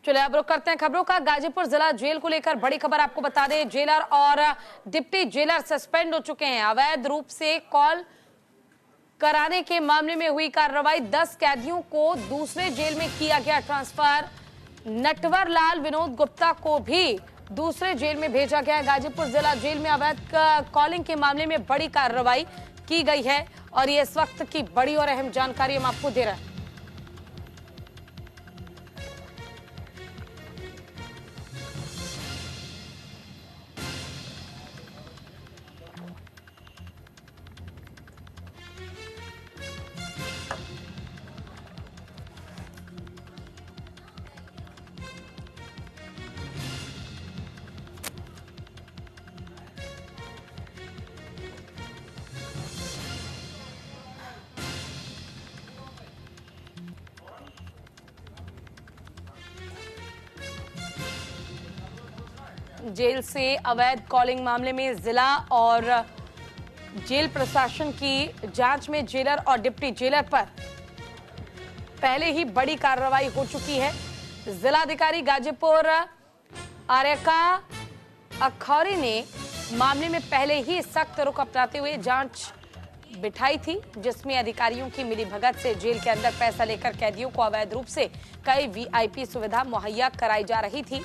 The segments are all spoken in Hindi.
चलिए अब रुक करते हैं खबरों का। गाजीपुर जिला जेल को लेकर बड़ी खबर आपको बता दें। जेलर और डिप्टी जेलर सस्पेंड हो चुके हैं। अवैध रूप से कॉल कराने के मामले में हुई कार्रवाई। 10 कैदियों को दूसरे जेल में किया गया ट्रांसफर। नटवर लाल विनोद गुप्ता को भी दूसरे जेल में भेजा गया है। गाजीपुर जिला जेल में अवैध कॉलिंग के मामले में बड़ी कार्रवाई की गई है और ये इस वक्त की बड़ी और अहम जानकारी हम आपको दे रहे हैं। जेल से अवैध कॉलिंग मामले में जिला और जेल प्रशासन की जांच में जेलर और डिप्टी जेलर पर पहले ही बड़ी कार्रवाई हो चुकी है। जिलाधिकारी गाजीपुर आर्यका अखौरी ने मामले में पहले ही सख्त रुख अपनाते हुए जांच बिठाई थी, जिसमें अधिकारियों की मिलीभगत से जेल के अंदर पैसा लेकर कैदियों को अवैध रूप से कई वीआईपी सुविधा मुहैया कराई जा रही थी,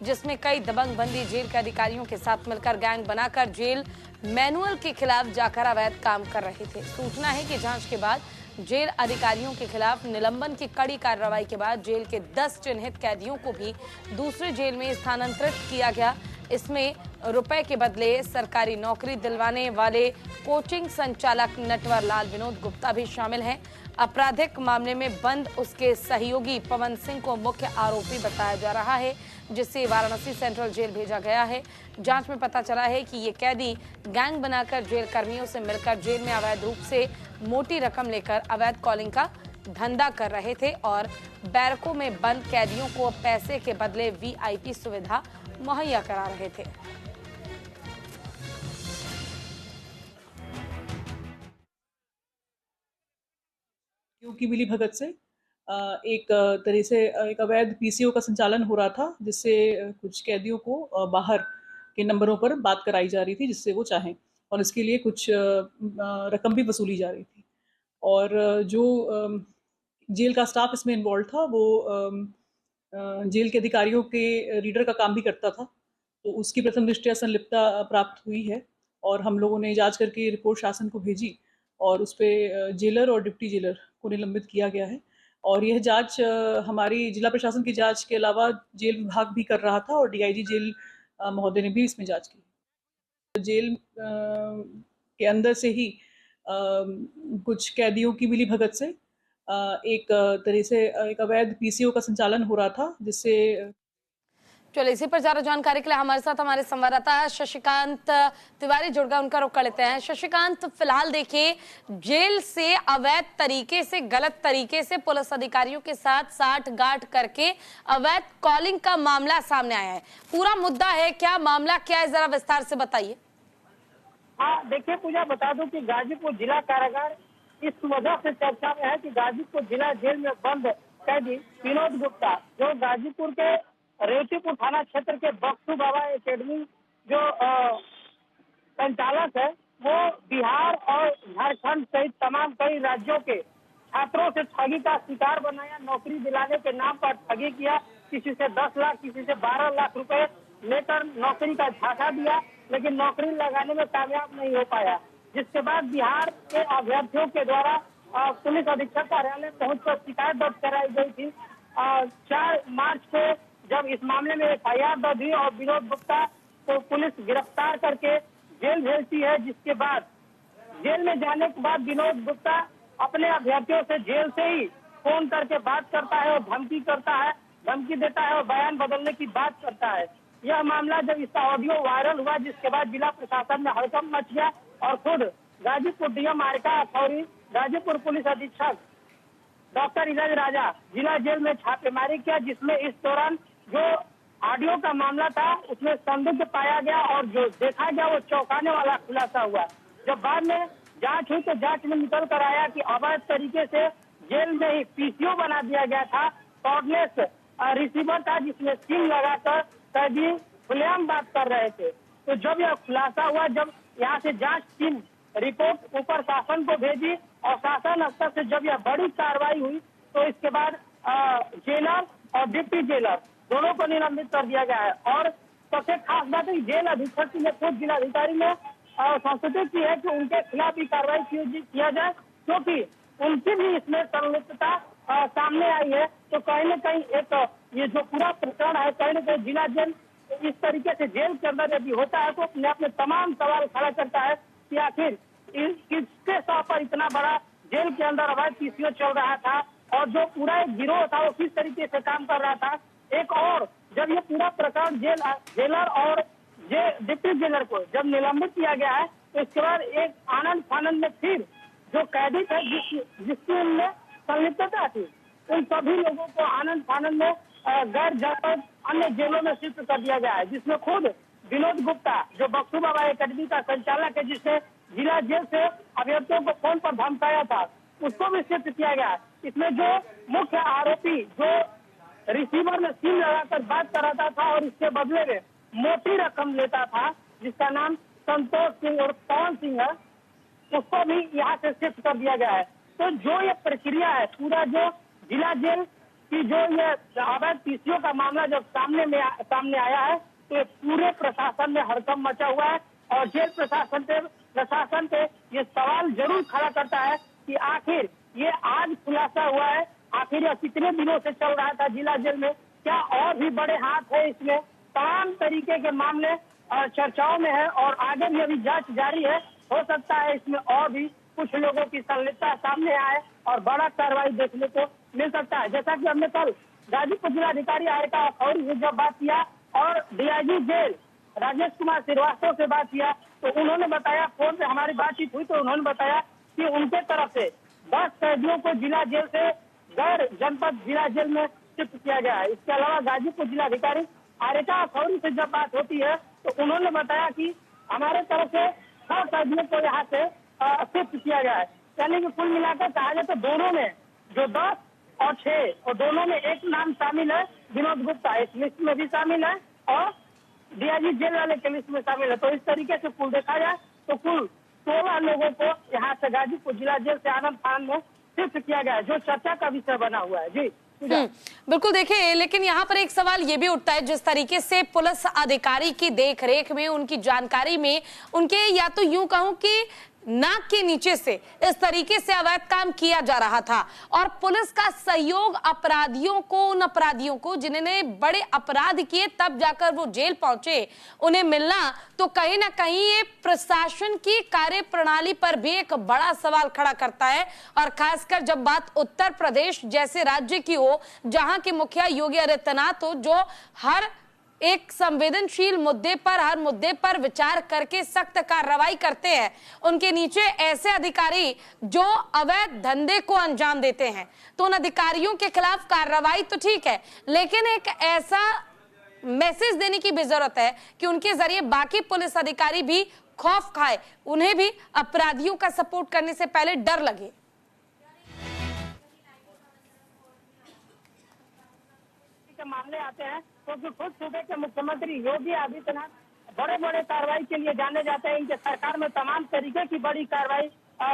जिसमें कई दबंग बंदी जेल के अधिकारियों के साथ मिलकर गैंग बनाकर जेल मैनुअल के खिलाफ जाकर अवैध काम कर रहे थे। सूचना है कि जांच के बाद जेल अधिकारियों के खिलाफ निलंबन की कड़ी कार्रवाई के बाद जेल के 10 चिन्हित कैदियों को भी दूसरे जेल में स्थानांतरित किया गया। इसमें रुपए के बदले सरकारी नौकरी दिलवाने वाले कोचिंग संचालक नटवर लाल विनोद गुप्ता भी शामिल हैं। आपराधिक मामले में बंद उसके सहयोगी पवन सिंह को मुख्य आरोपी बताया जा रहा है, जिसे वाराणसी सेंट्रल जेल भेजा गया है। जांच में पता चला है कि ये कैदी गैंग बनाकर जेल कर्मियों से मिलकर जेल में अवैध रूप से मोटी रकम लेकर अवैध कॉलिंग का धंधा कर रहे थे और बैरकों में बंद कैदियों को पैसे के बदले वीआईपी सुविधा मुहैया करा रहे थे। की मिली भगत से एक तरह से एक अवैध पीसीओ का संचालन हो रहा था, जिससे कुछ कैदियों को बाहर के नंबरों पर बात कराई जा रही थी जिससे वो चाहें, और इसके लिए कुछ रकम भी वसूली जा रही थी। और जो जेल का स्टाफ इसमें इन्वॉल्व था वो जेल के अधिकारियों के रीडर का काम भी करता था, तो उसकी प्रथम दृष्टया संलिप्तता प्राप्त हुई है और हम लोगों ने जांच करके रिपोर्ट शासन को भेजी और उस पर जेलर और डिप्टी जेलर को निलंबित किया गया है। और यह जांच हमारी जिला प्रशासन की जांच के अलावा जेल विभाग भी कर रहा था और डीआईजी जेल महोदय ने भी इसमें जांच की। जेल के अंदर से ही कुछ कैदियों की मिली भगत से एक तरह से एक अवैध पीसीओ का संचालन हो रहा था, जिससे चलिए इसी पर ज्यादा जानकारी के लिए हमारे साथ हमारे संवाददाता शशिकांत तिवारी जुड़ गए, उनका रुख कर लेते हैं। शशिकांत, फिलहाल देखिए जेल से अवैध तरीके से, गलत तरीके से पुलिस अधिकारियों के साथ साठ-गांठ करके अवैध कॉलिंग का मामला सामने आया है। पूरा मुद्दा है क्या, मामला क्या है, जरा विस्तार से बताइए। हाँ देखिए पूजा, बता दूं कि गाजीपुर जिला कारागार इस वजह से चर्चा में है कि गाजीपुर जिला जेल में बंद कैदी विनोद गुप्ता, जो गाजीपुर के रेवतीपुर थाना क्षेत्र के बक्सू बाबा एकेडमी जो संचालक है, वो बिहार और झारखंड सहित तमाम कई राज्यों के छात्रों से ठगी का शिकार बनाया। नौकरी दिलाने के नाम पर ठगी किया, किसी से 10 लाख किसी से 12 लाख रुपए लेकर नौकरी का झांसा दिया, लेकिन नौकरी लगाने में कामयाब नहीं हो पाया। जिसके बाद बिहार के अभ्यर्थियों के द्वारा पुलिस अधीक्षक कार्यालय पहुंचकर शिकायत दर्ज कराई गई थी। 4 मार्च को जब इस मामले में एफआईआर दर्ज हुई और विनोद गुप्ता को पुलिस गिरफ्तार करके जेल भेजती है, जिसके बाद जेल में जाने के बाद विनोद गुप्ता अपने अभ्यर्थियों से जेल से ही फोन करके बात करता है और धमकी देता है और बयान बदलने की बात करता है। यह मामला जब इसका ऑडियो वायरल हुआ, जिसके बाद जिला प्रशासन में हड़कंप मच गया और खुद गाजीपुर डीएम आर्यका अखौरी, गाजीपुर पुलिस अधीक्षक डॉक्टर इलाज राजा जिला जेल में छापेमारी किया, जिसमें इस दौरान जो ऑडियो का मामला था उसमें संदिग्ध पाया गया और जो देखा गया वो चौंकाने वाला खुलासा हुआ। जब बाद में जांच हुई तो जांच में निकल कर आया कि अवैध तरीके से जेल में ही पीसीओ बना दिया गया था। कॉर्डलेस रिसीवर था जिसमें सिम लगाकर कैदी खुलेआम बात कर रहे थे। तो जब यह खुलासा हुआ, जब यहाँ से जांच टीम रिपोर्ट ऊपर शासन को भेजी और शासन स्तर से जब यह बड़ी कार्रवाई हुई, तो इसके बाद जेलर और डिप्टी जेलर दोनों को निलंबित कर दिया गया है। और सबसे खास बात है, जेल अधीक्षक ने खुद जिलाधिकारी में संशोधित की है कि उनके खिलाफ भी कार्रवाई किया जाए, क्योंकि उनकी भी इसमें संलिप्तता सामने आई है। तो कहीं न कहीं एक ये जो पूरा प्रकरण है, कहीं न कहीं जिला जेल इस तरीके से जेल के अंदर यदि होता है तो अपने अपने तमाम सवाल खड़ा करता है कि आखिर किसके सौ पर इतना बड़ा जेल के अंदर अवैध पीसीओ चल रहा था और जो पूरा एक गिरोह था वो किस तरीके से काम कर रहा था। एक और जब ये पूरा प्रकरण जेलर और डिप्टी जेलर को जब निलंबित किया गया है, तो इसके बाद एक आनंद फानंद में फिर जो कैदी थे जिसकी उनमें संलिप्तता थी, उन सभी लोगों को आनंद फानंद में गैर जनपद अन्य जेलों में शिफ्ट कर दिया गया है, जिसमें खुद विनोद गुप्ता जो बक्सू बाबा एकेडमी का संचालक है, जिसने जिला जेल से अभ्यर्थियों को फोन पर धमकाया था, उसको भी शिफ्ट किया गया। इसमें जो मुख्य आरोपी जो रिसीवर में सिम लगाकर बात कराता था और इसके बदले में मोटी रकम लेता था, जिसका नाम संतोष सिंह और पवन सिंह है, उसको भी यहाँ से शिफ्ट कर दिया गया है। तो जो ये प्रक्रिया है, पूरा जो जिला जेल की जो ये अवैध पीसीओ का मामला जब सामने आया है, तो पूरे प्रशासन में हड़कंप मचा हुआ है और जेल प्रशासन पे ये सवाल जरूर खड़ा करता है कि आखिर ये आज खुलासा हुआ है, आखिर यह कितने दिनों से चल रहा था जिला जेल में, क्या और भी बड़े हाथ है इसमें। तमाम तरीके के मामले चर्चाओं में है और आगे भी अभी जांच जारी है। हो सकता है इसमें और भी कुछ लोगों की संलिप्तता सामने आए और बड़ा कार्रवाई देखने को मिल सकता है। जैसा कि हमने कल गाजीपुर जिलाधिकारी आरिका अखौरी से जब बात किया और डीआईजी जेल राजेश कुमार श्रीवास्तव से बात किया, तो उन्होंने बताया, फोन पे हमारी बातचीत हुई तो उन्होंने बताया कि उनके तरफ से 10 कैदियों को जिला जेल से गैर जनपद जिला जेल में शिफ्ट किया गया है। इसके अलावा गाजीपुर जिलाधिकारी आरिका अखौरी से जब बात होती है तो उन्होंने बताया कि हमारे तरफ से 6 कैदियों को यहाँ से शिफ्ट किया गया है। यानी कि कुल मिलाकर कहा जाए तो दोनों में जो 10 और 6 और दोनों में एक नाम शामिल है, विनोद गुप्ता इस लिस्ट में भी शामिल है और डीआईजी जेल वाले के लिस्ट में शामिल है। तो इस तरीके से कुल देखा जाए तो कुल 16 लोगों को यहाँ से गाजीपुर जिला जेल से आनंद फानंद में शिफ्ट किया गया है, जो चर्चा का विषय बना हुआ है। जी बिल्कुल। देखिए, लेकिन यहाँ पर एक सवाल ये भी उठता है, जिस तरीके से पुलिस अधिकारी की देखरेख में, उनकी जानकारी में, उनके या तो यूं कहूं कि नाक के नीचे से इस तरीके से अवैध काम किया जा रहा था और पुलिस का सहयोग अपराधियों को, उन अपराधियों को जिन्होंने बड़े अपराध किए तब जाकर वो जेल पहुंचे, उन्हें मिलना, तो कहीं ना कहीं ये प्रशासन की कार्य प्रणाली पर भी एक बड़ा सवाल खड़ा करता है। और खासकर जब बात उत्तर प्रदेश जैसे राज्य की हो, जहां के मुखिया योगी आदित्यनाथ हो, जो हर एक संवेदनशील मुद्दे पर, हर मुद्दे पर विचार करके सख्त कार्रवाई करते हैं, उनके नीचे ऐसे अधिकारी जो अवैध धंधे को अंजाम देते हैं, तो उन अधिकारियों के खिलाफ कार्रवाई तो ठीक है, लेकिन एक ऐसा मैसेज देने की भी जरूरत है कि उनके जरिए बाकी पुलिस अधिकारी भी खौफ खाए, उन्हें भी अपराधियों का सपोर्ट करने से पहले डर लगे। मामले आते हैं क्योंकि खुद सूबे के मुख्यमंत्री योगी आदित्यनाथ बड़े बड़े कार्रवाई के लिए जाने जाते हैं। इनके सरकार में तमाम तरीके की बड़ी कार्रवाई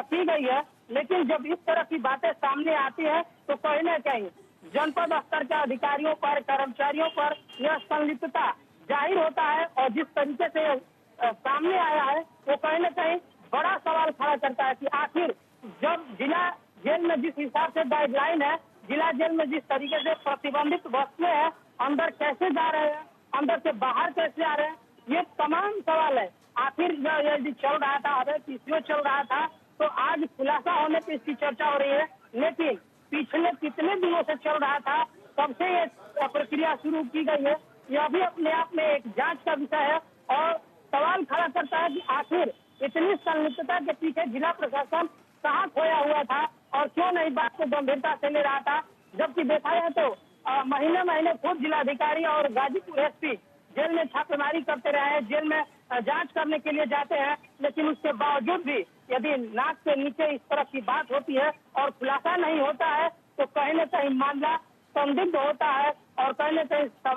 की गई है, लेकिन जब इस तरह की बातें सामने आती है तो कहीं न कहीं जनपद स्तर के अधिकारियों पर, कर्मचारियों पर यह संलिप्तता जाहिर होता है और जिस तरीके से सामने आया है वो कहीं न कहीं बड़ा सवाल खड़ा करता है कि आखिर जब जिला जेल में जिस हिसाब से गाइडलाइन है, जिला जेल में जिस तरीके से प्रतिबंधित वस्तुएं हैं, अंदर कैसे जा रहे हैं, अंदर से बाहर कैसे आ रहे हैं, ये तमाम सवाल है। आखिर यदि चल रहा था, अवैध पीसीओ चल रहा था, तो आज खुलासा होने पर इसकी चर्चा हो रही है, लेकिन पिछले कितने दिनों से चल रहा था, कब से ये प्रक्रिया शुरू की गई है, यह भी अपने आप में एक जांच का विषय है और सवाल खड़ा करता है कि आखिर इतनी संलिप्तता के पीछे जिला प्रशासन कहाँ खोया हुआ था और क्यों नहीं बात को गंभीरता से ले रहा था। जबकि देखा जाए तो महीने महीने खुद जिलाधिकारी और गाजीपुर एसपी जेल में छापेमारी करते रहे हैं, जेल में जांच करने के लिए जाते हैं, लेकिन उसके बावजूद भी यदि नाक के नीचे इस तरह की बात होती है और खुलासा नहीं होता है तो कहीं न कहीं मामला संदिग्ध होता है और कहीं न कहीं